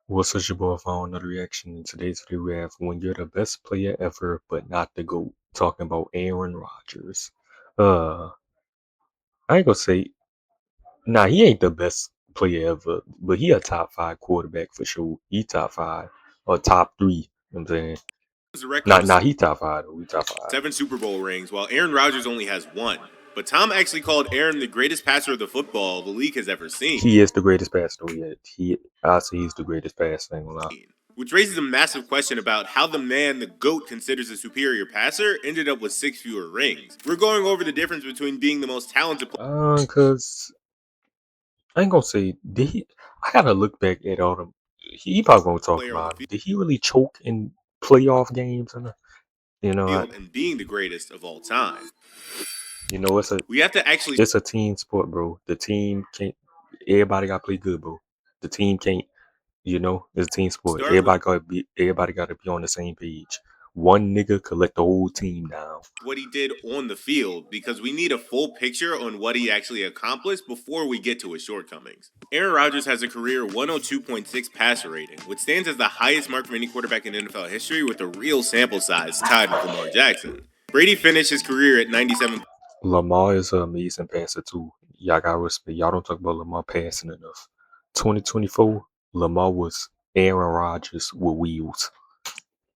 What's up, your boy? Found another reaction. In today's video, we have when you're the best player ever, but not the GOAT. Talking about Aaron Rodgers. Uh, I ain't gonna say, nah, he ain't the best player ever, but he a top five quarterback for sure. He top five or top three. You know what I'm saying, A record of he top five though. He top five. 7 Super Bowl rings, while Aaron Rodgers only has 1. But Tom actually called Aaron the greatest passer of the football the league has ever seen. He is the greatest passer though. I say he's the greatest passer. Ain't gonna lie. Which raises a massive question about how the man the GOAT considers a superior passer ended up with 6 fewer rings. We're going over the difference between being the most talented Cause I ain't gonna say did he. I gotta look back at all them. He probably gonna talk player on the about him. Did he really choke in playoff games? field and being the greatest of all time. We have to actually It's a team sport, bro. The team can't. Everybody gotta play good, bro. The team can't. It's a team sport. Everybody gotta be on the same page. One nigga could let the whole team down. what he did on the field, because we need a full picture on what he actually accomplished before we get to his shortcomings. Aaron Rodgers has a career 102.6 passer rating, which stands as the highest mark for any quarterback in NFL history with a real sample size tied with Lamar Jackson. Brady finished his career at 97. Lamar is an amazing passer too. Y'all got respect. Y'all don't talk about Lamar passing enough. 2024, Lamar was Aaron Rodgers with wheels.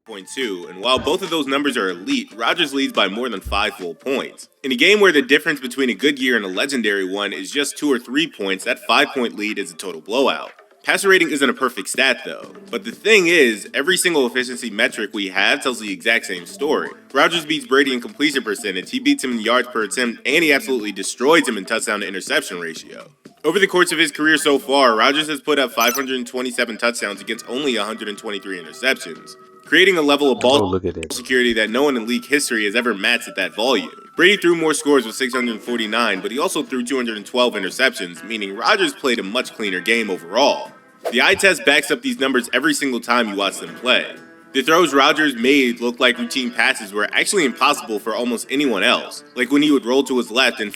2, and while both of those numbers are elite, Rodgers leads by more than 5 full points. In a game where the difference between a good year and a legendary one is just 2 or 3 points, that 5-point lead is a total blowout. Passer rating isn't a perfect stat though, but the thing is, every single efficiency metric we have tells the exact same story. Rodgers beats Brady in completion percentage, he beats him in yards per attempt, and he absolutely destroys him in touchdown to interception ratio. Over the course of his career so far, Rodgers has put up 527 touchdowns against only 123 interceptions, creating a level of ball security that no one in league history has ever matched at that volume. Brady threw more scores with 649, but he also threw 212 interceptions, meaning Rodgers played a much cleaner game overall. The eye test backs up these numbers every single time you watch them play. The throws Rodgers made looked like routine passes were actually impossible for almost anyone else, like when he would roll to his left and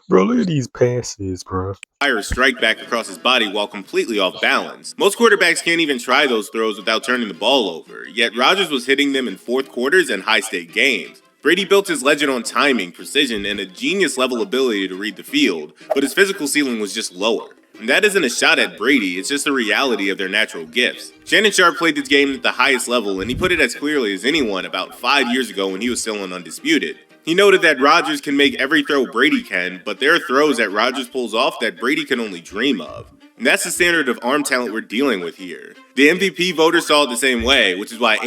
Bro, look at these passes, bro. fire a strike back across his body while completely off balance. Most quarterbacks can't even try those throws without turning the ball over, yet Rodgers was hitting them in fourth quarters and high-stake games. Brady built his legend on timing, precision, and a genius-level ability to read the field, but his physical ceiling was just lower. And that isn't a shot at Brady, it's just a reality of their natural gifts. Shannon Sharpe played this game at the highest level, and he put it as clearly as anyone about 5 years ago when he was still in Undisputed. He noted that Rodgers can make every throw Brady can, but there are throws that Rodgers pulls off that Brady can only dream of. And that's the standard of arm talent we're dealing with here. The MVP voters saw it the same way, which is why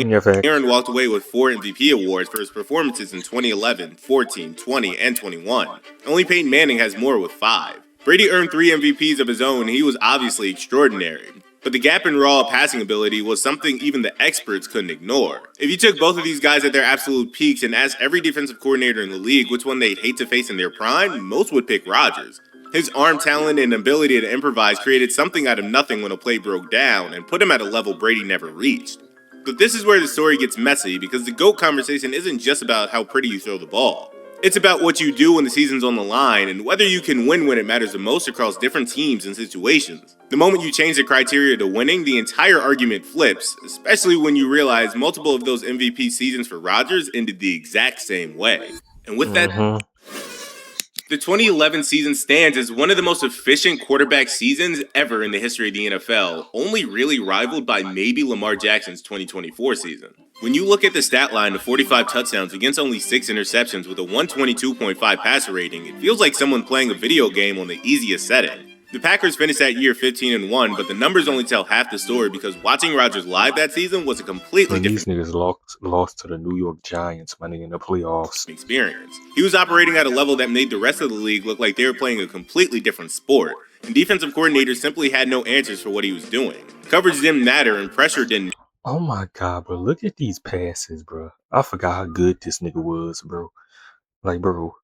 Aaron walked away with 4 MVP awards for his performances in 2011, 14, 20, and 21. Only Peyton Manning has more with 5. Brady earned 3 MVPs of his own, and he was obviously extraordinary. But the gap in raw passing ability was something even the experts couldn't ignore. If you took both of these guys at their absolute peaks and asked every defensive coordinator in the league which one they'd hate to face in their prime, most would pick Rodgers. His arm talent and ability to improvise created something out of nothing when a play broke down and put him at a level Brady never reached. But this is where the story gets messy, because the GOAT conversation isn't just about how pretty you throw the ball. It's about what you do when the season's on the line and whether you can win when it matters the most across different teams and situations. The moment you change the criteria to winning, the entire argument flips, especially when you realize multiple of those MVP seasons for Rodgers ended the exact same way. And with that, the 2011 season stands as one of the most efficient quarterback seasons ever in the history of the NFL, only really rivaled by maybe Lamar Jackson's 2024 season. When you look at the stat line of 45 touchdowns against only 6 interceptions with a 122.5 passer rating, it feels like someone playing a video game on the easiest setting. The Packers finished that year 15-1, but the numbers only tell half the story because watching Rodgers live that season was a completely different these niggas lost to the New York Giants, my nigga, in the playoffs. Experience. He was operating at a level that made the rest of the league look like they were playing a completely different sport, and defensive coordinators simply had no answers for what he was doing. Coverage didn't matter and pressure didn't. Oh my god, bro, look at these passes, bro. I forgot how good this nigga was, bro. Like, bro,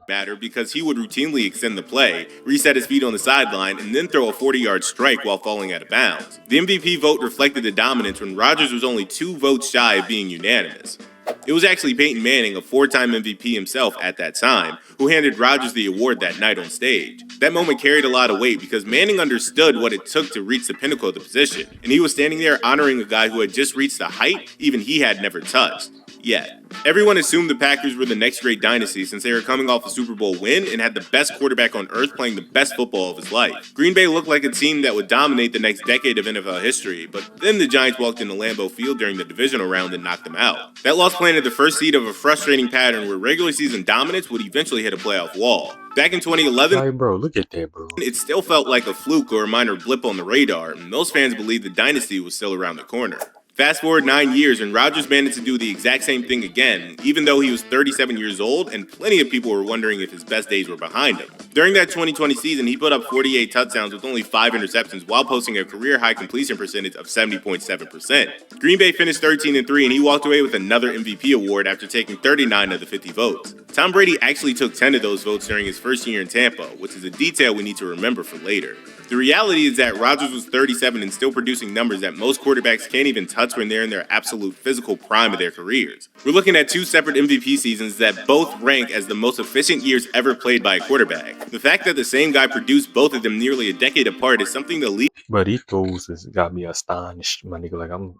Matter because he would routinely extend the play, reset his feet on the sideline, and then throw a 40-yard strike while falling out of bounds. The MVP vote reflected the dominance when Rodgers was only 2 votes shy of being unanimous. It was actually Peyton Manning, a 4-time MVP himself at that time, who handed Rodgers the award that night on stage. That moment carried a lot of weight because Manning understood what it took to reach the pinnacle of the position, and he was standing there honoring a guy who had just reached a height even he had never touched. Yet, everyone assumed the Packers were the next great dynasty since they were coming off a Super Bowl win and had the best quarterback on earth playing the best football of his life. Green Bay looked like a team that would dominate the next decade of NFL history, but then the Giants walked into Lambeau Field during the divisional round and knocked them out. That loss planted the first seed of a frustrating pattern where regular season dominance would eventually hit a playoff wall. Back in 2011, Like, bro, look at that, bro. it still felt like a fluke or a minor blip on the radar, and most fans believed the dynasty was still around the corner. Fast forward 9 years, and Rodgers managed to do the exact same thing again, even though he was 37 years old, and plenty of people were wondering if his best days were behind him. During that 2020 season, he put up 48 touchdowns with only 5 interceptions while posting a career-high completion percentage of 70.7%. Green Bay finished 13-3, and he walked away with another MVP award after taking 39 of the 50 votes. Tom Brady actually took 10 of those votes during his first year in Tampa, which is a detail we need to remember for later. The reality is that Rodgers was 37 and still producing numbers that most quarterbacks can't even touch when they're in their absolute physical prime of their careers. We're looking at 2 separate MVP seasons that both rank as the most efficient years ever played by a quarterback. The fact that the same guy produced both of them nearly a decade apart is something the league But these throws has got me astonished, my nigga. Like, I'm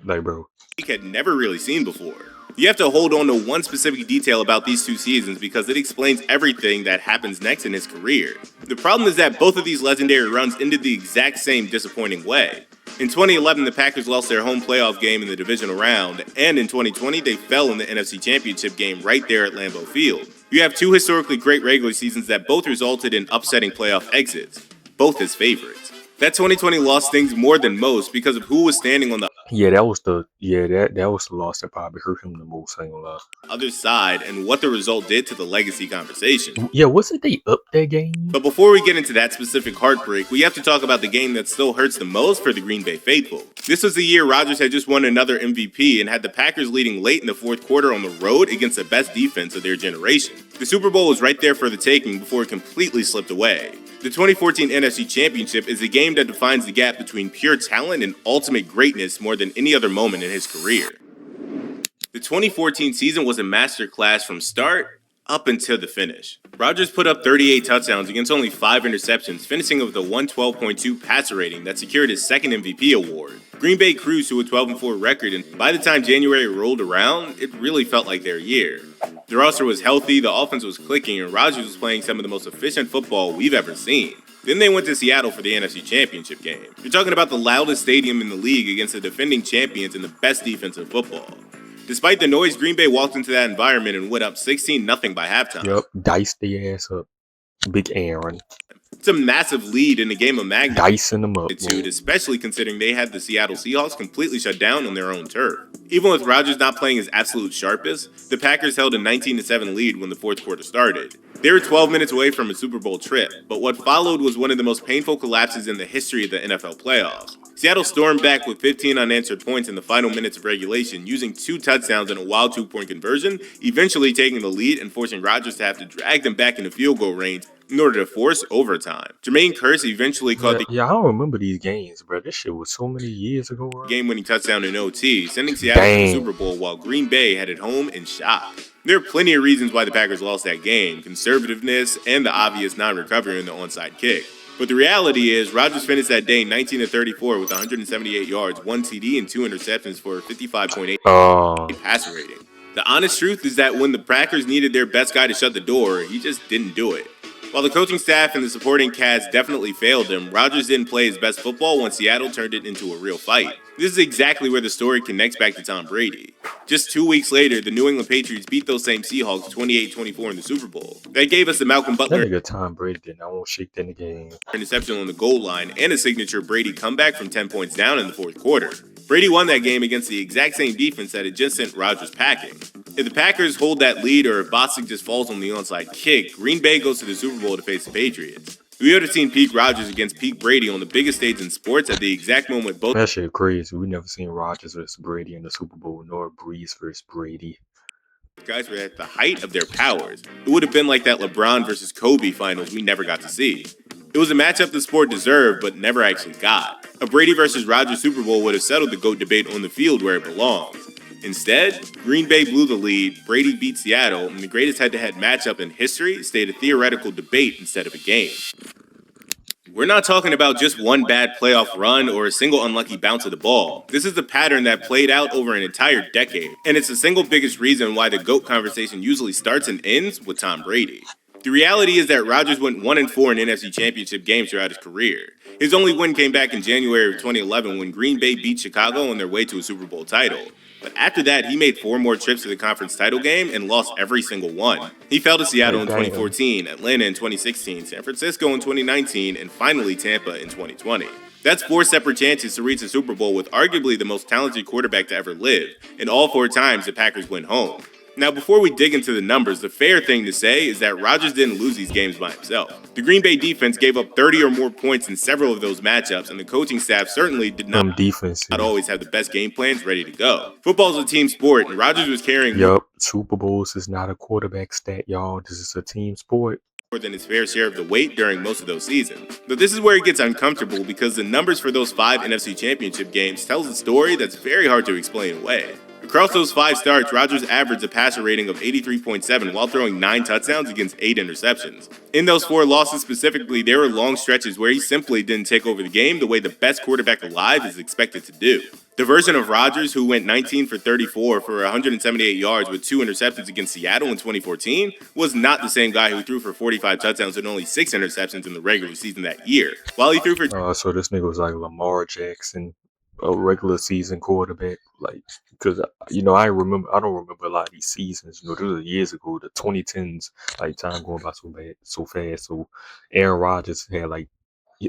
like, bro. had never really seen before. You have to hold on to one specific detail about these 2 seasons because it explains everything that happens next in his career. The problem is that both of these legendary runs ended the exact same disappointing way. In 2011, the Packers lost their home playoff game in the divisional round, and in 2020, they fell in the NFC Championship game right there at Lambeau Field. You have 2 historically great regular seasons that both resulted in upsetting playoff exits, both his favorites. That 2020 loss stings more than most because of who was standing on the Yeah, that was the loss that probably hurt him the most. I ain't gonna lie. other side and what the result did to the legacy conversation. Yeah, wasn't they up that game? But before we get into that specific heartbreak, we have to talk about the game that still hurts the most for the Green Bay faithful. This was the year Rodgers had just won another MVP and had the Packers leading late in the fourth quarter on the road against the best defense of their generation. The Super Bowl was right there for the taking before it completely slipped away. The 2014 NFC Championship is a game that defines the gap between pure talent and ultimate greatness more than any other moment in his career. The 2014 season was a masterclass from start up until the finish. Rodgers put up 38 touchdowns against only 5 interceptions, finishing with a 112.2 passer rating that secured his second MVP award. Green Bay cruised to a 12-4 record, and by the time January rolled around, it really felt like their year. The roster was healthy, the offense was clicking, and Rodgers was playing some of the most efficient football we've ever seen. Then they went to Seattle for the NFC Championship game. You're talking about the loudest stadium in the league against the defending champions and the best defense in football. Despite the noise, Green Bay walked into that environment and went up 16-0 by halftime. Yep, diced the ass up. Big Aaron. It's a massive lead in a game of magnitude, Dicing them up. Man. especially considering they had the Seattle Seahawks completely shut down on their own turf. Even with Rodgers not playing his absolute sharpest, the Packers held a 19-7 lead when the fourth quarter started. They were 12 minutes away from a Super Bowl trip, but what followed was one of the most painful collapses in the history of the NFL playoffs. Seattle stormed back with 15 unanswered points in the final minutes of regulation, using 2 touchdowns and a wild 2-point conversion, eventually taking the lead and forcing Rodgers to have to drag them back into field goal range in order to force overtime. Jermaine Kearse eventually caught the Yeah, I don't remember these games, bro. This shit was so many years ago, bro. game-winning touchdown in OT, sending Seattle to the Dang. Super Bowl while Green Bay headed home in shock. There are plenty of reasons why the Packers lost that game, conservativeness and the obvious non-recovery in the onside kick. But the reality is, Rodgers finished that day 19-34 with 178 yards, 1 TD, and 2 interceptions for a 55.8 passer rating. The honest truth is that when the Packers needed their best guy to shut the door, he just didn't do it. While the coaching staff and the supporting cast definitely failed him, Rodgers didn't play his best football when Seattle turned it into a real fight. This is exactly where the story connects back to Tom Brady. Just 2 weeks later, the New England Patriots beat those same Seahawks 28-24 in the Super Bowl. That gave us the Malcolm That Butler nigga Tom Brady did not want shake in the game. interception on the goal line and a signature Brady comeback from 10 points down in the fourth quarter. Brady won that game against the exact same defense that had just sent Rodgers packing. If the Packers hold that lead or if Bostic just falls on the onside kick, Green Bay goes to the Super Bowl to face the Patriots. We would have seen peak Rodgers against peak Brady on the biggest stage in sports at the exact moment both That shit crazy. We never seen Rodgers versus Brady in the Super Bowl, nor Breeze versus Brady. guys were at the height of their powers. It would have been like that LeBron versus Kobe finals we never got to see. It was a matchup the sport deserved, but never actually got. A Brady versus Rodgers Super Bowl would have settled the GOAT debate on the field where it belongs. Instead, Green Bay blew the lead, Brady beat Seattle, and the greatest head-to-head matchup in history stayed a theoretical debate instead of a game. We're not talking about just one bad playoff run or a single unlucky bounce of the ball. This is a pattern that played out over an entire decade, and it's the single biggest reason why the GOAT conversation usually starts and ends with Tom Brady. The reality is that Rodgers went 1-4 in NFC Championship games throughout his career. His only win came back in January of 2011 when Green Bay beat Chicago on their way to a Super Bowl title. But after that, he made 4 more trips to the conference title game and lost every single one. He fell to Seattle in 2014, Atlanta in 2016, San Francisco in 2019, and finally Tampa in 2020. That's 4 separate chances to reach the Super Bowl with arguably the most talented quarterback to ever live, and all 4 times the Packers went home. Now, before we dig into the numbers, the fair thing to say is that Rodgers didn't lose these games by himself. The Green Bay defense gave up 30 or more points in several of those matchups, and the coaching staff certainly did not always have the best game plans ready to go. Football's a team sport, and Rodgers was carrying Super Bowls is not a quarterback stat, y'all. This is a team sport. More than his fair share of the weight during most of those seasons. But this is where it gets uncomfortable because the numbers for those 5 NFC Championship games tells a story that's very hard to explain away. Across those 5 starts, Rodgers averaged a passer rating of 83.7 while throwing 9 touchdowns against 8 interceptions. In those 4 losses specifically, there were long stretches where he simply didn't take over the game the way the best quarterback alive is expected to do. The version of Rodgers who went 19 for 34 for 178 yards with 2 interceptions against Seattle in 2014 was not the same guy who threw for 45 touchdowns and only 6 interceptions in the regular season that year. While he threw for so this nigga was like Lamar Jackson, a regular season quarterback, like, because I don't remember a lot of these seasons. This was years ago, the 2010s. Like, time going by so fast. So Aaron Rodgers had like,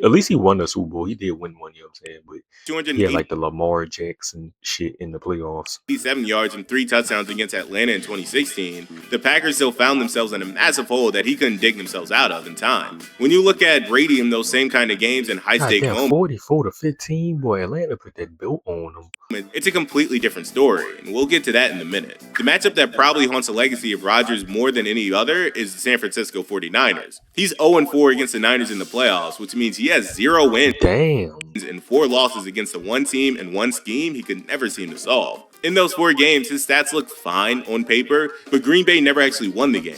at least he won the Super Bowl. He did win one, you know what I'm saying? But he had like the Lamar Jackson shit in the playoffs. 7 yards and 3 touchdowns against Atlanta in 2016, the Packers still found themselves in a massive hole that he couldn't dig themselves out of in time. When you look at Brady in those same kind of games and high-stake moments, 44-15, boy, Atlanta put that belt on them. It's a completely different story, and we'll get to that in a minute. The matchup that probably haunts the legacy of Rodgers more than any other is the San Francisco 49ers. He's 0-4 against the Niners in the playoffs, which means he has 0 wins and 4 losses against the one team and one scheme he could never seem to solve. In those 4 games, his stats look fine on paper, but Green Bay never actually won the game.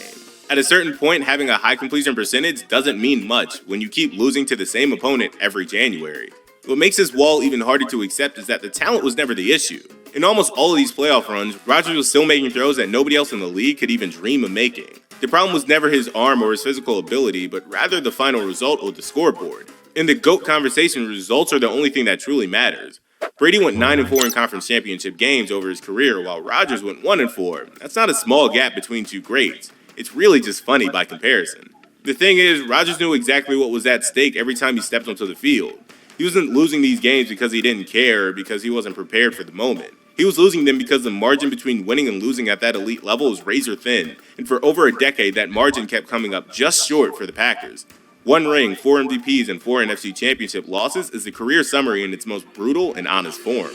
At a certain point, having a high completion percentage doesn't mean much when you keep losing to the same opponent every January. What makes this wall even harder to accept is that the talent was never the issue. In almost all of these playoff runs, Rodgers was still making throws that nobody else in the league could even dream of making. The problem was never his arm or his physical ability, but rather the final result or the scoreboard. In the GOAT conversation, results are the only thing that truly matters. Brady went 9-4 in conference championship games over his career, while Rodgers went 1-4. That's not a small gap between 2 greats. It's really just funny by comparison. The thing is, Rodgers knew exactly what was at stake every time he stepped onto the field. He wasn't losing these games because he didn't care or because he wasn't prepared for the moment. He was losing them because the margin between winning and losing at that elite level is razor thin, and for over a decade that margin kept coming up just short for the Packers. 1 ring, 4 MVPs, and 4 NFC Championship losses is the career summary in its most brutal and honest form.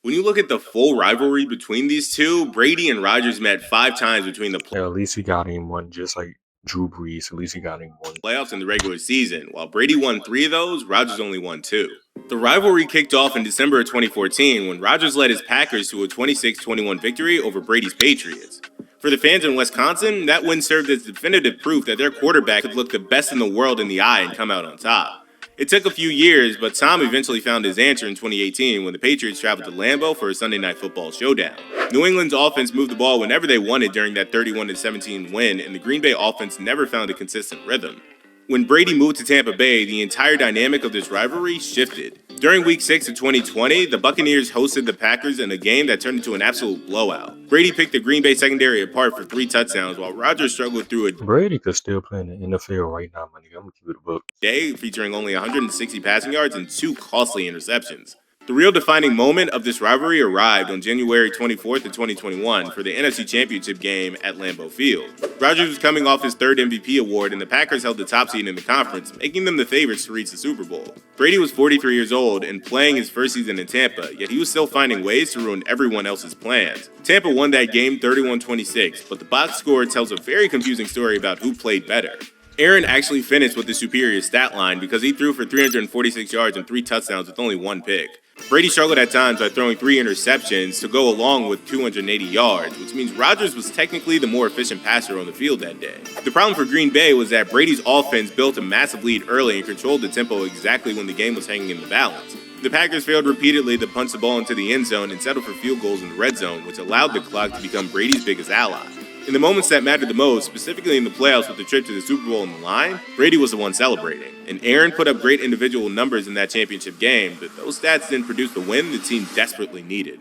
When you look at the full rivalry between these two, Brady and Rodgers met 5 times between the at least he got him one, just like Drew Brees. At least he got him one. Playoffs in the regular season. While Brady won 3 of those, Rodgers only won 2. The rivalry kicked off in December of 2014 when Rodgers led his Packers to a 26-21 victory over Brady's Patriots. For the fans in Wisconsin, that win served as definitive proof that their quarterback could look the best in the world in the eye and come out on top. It took a few years, but Tom eventually found his answer in 2018 when the Patriots traveled to Lambeau for a Sunday Night Football showdown. New England's offense moved the ball whenever they wanted during that 31-17 win, and the Green Bay offense never found a consistent rhythm. When Brady moved to Tampa Bay, the entire dynamic of this rivalry shifted. During Week 6 of 2020, the Buccaneers hosted the Packers in a game that turned into an absolute blowout. Brady picked the Green Bay secondary apart for 3 touchdowns, while Rodgers struggled through a Brady could still play in the NFL right now, man. I'm gonna keep it a book. Day featuring only 160 passing yards and 2 costly interceptions. The real defining moment of this rivalry arrived on January 24th of 2021 for the NFC Championship game at Lambeau Field. Rodgers was coming off his 3rd MVP award, and the Packers held the top seed in the conference, making them the favorites to reach the Super Bowl. Brady was 43 years old and playing his first season in Tampa, yet he was still finding ways to ruin everyone else's plans. Tampa won that game 31-26, but the box score tells a very confusing story about who played better. Aaron actually finished with the superior stat line because he threw for 346 yards and 3 touchdowns with only 1 pick. Brady struggled at times by throwing 3 interceptions to go along with 280 yards, which means Rodgers was technically the more efficient passer on the field that day. The problem for Green Bay was that Brady's offense built a massive lead early and controlled the tempo exactly when the game was hanging in the balance. The Packers failed repeatedly to punch the ball into the end zone and settled for field goals in the red zone, which allowed the clock to become Brady's biggest ally. In the moments that mattered the most, specifically in the playoffs with the trip to the Super Bowl on the line, Brady was the one celebrating. And Aaron put up great individual numbers in that championship game, but those stats didn't produce the win the team desperately needed.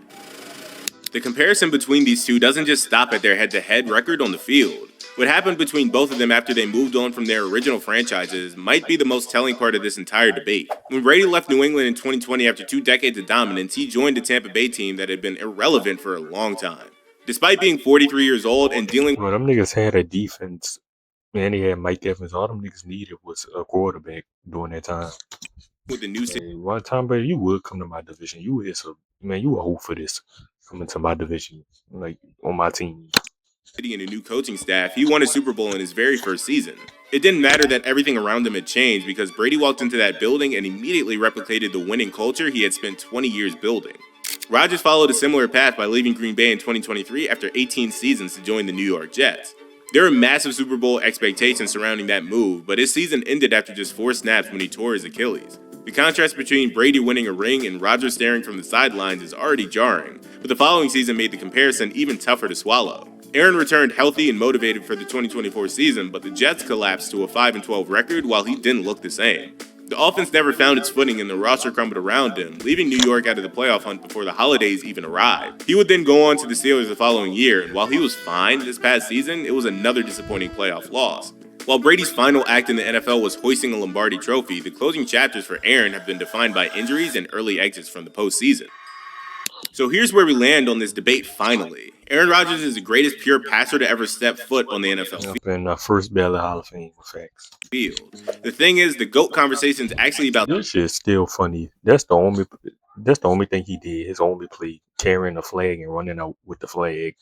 The comparison between these two doesn't just stop at their head-to-head record on the field. What happened between both of them after they moved on from their original franchises might be the most telling part of this entire debate. When Brady left New England in 2020 after 2 decades of dominance, he joined the Tampa Bay team that had been irrelevant for a long time. Despite being 43 years old and dealing Well, them niggas had a defense, and they had Mike Evans. All them niggas needed was a quarterback during that time. with the new Hey, one time, Brady, you would come to my division. You is a man. You a hoe for this coming to my division, like on my team. city and a new coaching staff, he won a Super Bowl in his very first season. It didn't matter that everything around him had changed because Brady walked into that building and immediately replicated the winning culture he had spent 20 years building. Rodgers followed a similar path by leaving Green Bay in 2023 after 18 seasons to join the New York Jets. There were massive Super Bowl expectations surrounding that move, but his season ended after just 4 snaps when he tore his Achilles. The contrast between Brady winning a ring and Rodgers staring from the sidelines is already jarring, but the following season made the comparison even tougher to swallow. Aaron returned healthy and motivated for the 2024 season, but the Jets collapsed to a 5-12 record while he didn't look the same. The offense never found its footing and the roster crumbled around him, leaving New York out of the playoff hunt before the holidays even arrived. He would then go on to the Steelers the following year, and while he was fine this past season, it was another disappointing playoff loss. While Brady's final act in the NFL was hoisting a Lombardi trophy, the closing chapters for Aaron have been defined by injuries and early exits from the postseason. So here's where we land on this debate finally. Aaron Rodgers is the greatest pure passer to ever step foot on the NFL And first ballot Hall of Fame facts. field. The thing is, the GOAT conversation is actually about This shit's still funny. That's the only thing he did. His only play, carrying the flag and running out with the flag.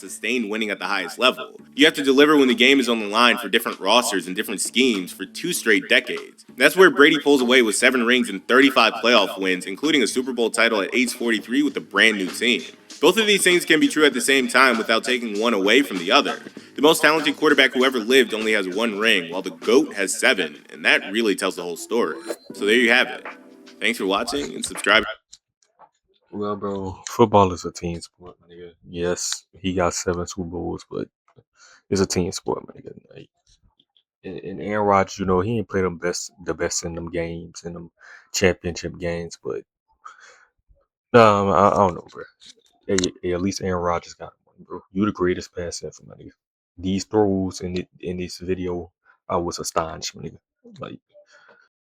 sustained winning at the highest level. You have to deliver when the game is on the line for different rosters and different schemes for 2 straight decades. That's where Brady pulls away with 7 rings and 35 playoff wins, including a Super Bowl title at age 43 with a brand new team. Both of these things can be true at the same time without taking one away from the other. The most talented quarterback who ever lived only has 1 ring, while the GOAT has 7, and that really tells the whole story. So there you have it. Thanks for watching and subscribe. Well, bro, football is a team sport, my nigga. Yes, he got 7 Super Bowls, but it's a team sport, my nigga. Like, and Aaron Rodgers, you know, he ain't played the best in them games, in them championship games, but I don't know, bro. Hey, at least Aaron Rodgers got one, bro. You the greatest passer ever, my nigga. These throws in this video, I was astonished, my nigga. Like,